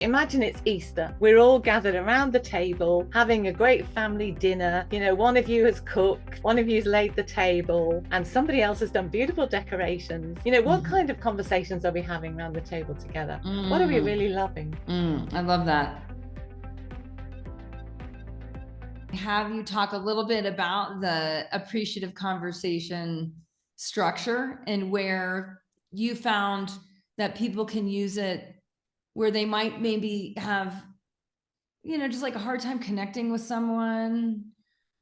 Imagine it's Easter. We're all gathered around the table, having a great family dinner. One of you has cooked, one of you's laid the table, and somebody else has done beautiful decorations. What kind of conversations are we having around the table together? What are we really loving? I love that. Have you talk a little bit about the appreciative conversation structure and where you found that people can use it where they might maybe have, just like a hard time connecting with someone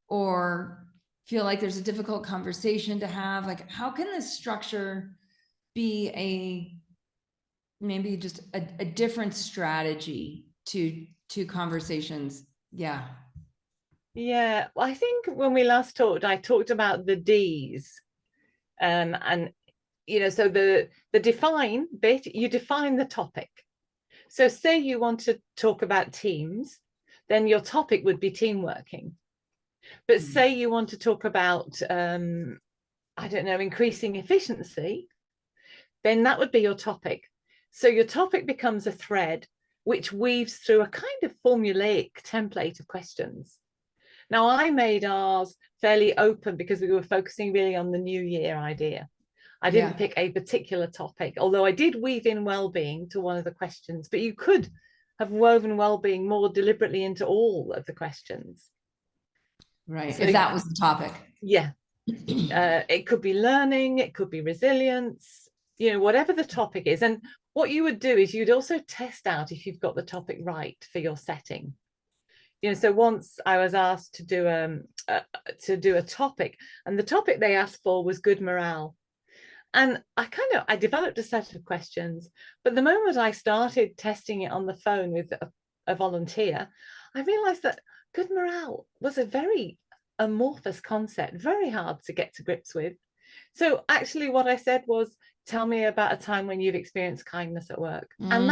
or feel like there's a difficult conversation to have? Like, how can this structure be maybe just a different strategy to conversations? Yeah. Yeah, well, I think when we last talked, I talked about the D's. And so the define bit, you define the topic. So say you want to talk about teams, then your topic would be team working. But say you want to talk about, increasing efficiency, then that would be your topic. So your topic becomes a thread which weaves through a kind of formulaic template of questions. Now, I made ours fairly open because we were focusing really on the New Year idea. I didn't pick a particular topic, although I did weave in well-being to one of the questions, but you could have woven well-being more deliberately into all of the questions. Right, so if that was the topic. Yeah. It could be learning, it could be resilience, whatever the topic is. And what you would do is you'd also test out if you've got the topic right for your setting. So once I was asked to do a topic, and the topic they asked for was good morale. And I developed a set of questions, but the moment I started testing it on the phone with a volunteer, I realized that good morale was a very amorphous concept, very hard to get to grips with. So actually what I said was, tell me about a time when you've experienced kindness at work. And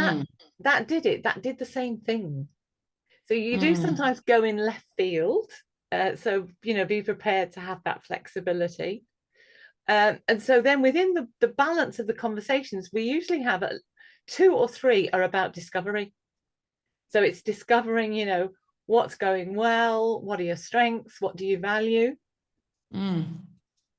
that did it. That did the same thing. So you do sometimes go in left field. So, be prepared to have that flexibility. And so then within the balance of the conversations, we usually have 2 or 3 are about discovery. So it's discovering, what's going well, what are your strengths, what do you value? And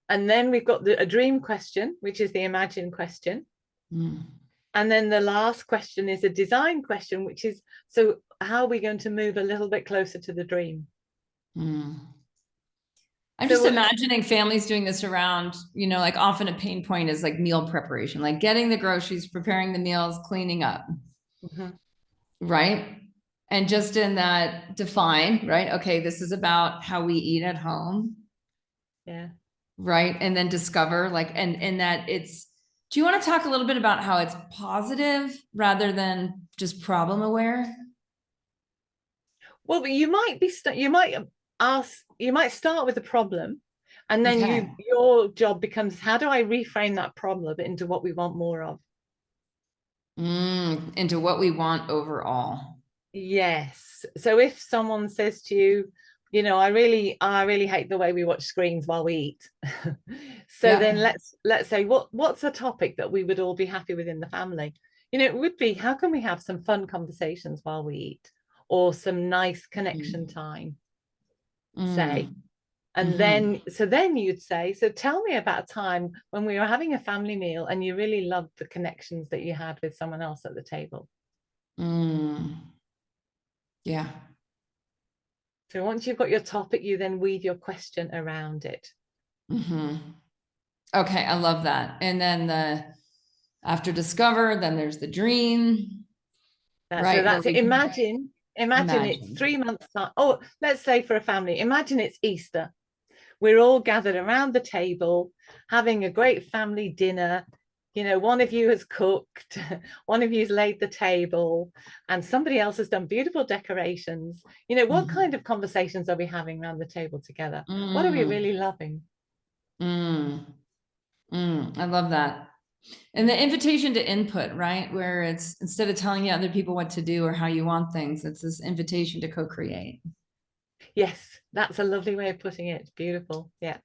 then we've got a dream question, which is the imagine question. And then the last question is a design question, which is, so how are we going to move a little bit closer to the dream? I'm just imagining families doing this around, like often a pain point is like meal preparation, like getting the groceries, preparing the meals, cleaning up. Right. And just in that define, right? Okay, this is about how we eat at home. Yeah. Right. And then discover and that do you want to talk a little bit about how it's positive rather than just problem aware? Well, you might start with a problem, and then your job becomes, how do I reframe that problem into what we want more of? Into what we want overall. Yes. So if someone says to you, I really hate the way we watch screens while we eat. So then let's say what's a topic that we would all be happy with in the family? It would be, how can we have some fun conversations while we eat, or some nice connection time, say. And then you'd say, so tell me about a time when we were having a family meal and you really loved the connections that you had with someone else at the table. Yeah. So once you've got your topic, you then weave your question around it. Okay, I love that. And then after discover, then there's the dream. Right. So that's it. Imagine it's 3 months time. Oh, let's say for a family, imagine it's Easter. We're all gathered around the table, having a great family dinner. One of you has cooked, one of you's laid the table, and somebody else has done beautiful decorations. What kind of conversations are we having around the table together? What are we really loving? I love that. And the invitation to input, right? Where it's, instead of telling other people what to do or how you want things, it's this invitation to co-create. Yes, that's a lovely way of putting it. Beautiful. Yeah.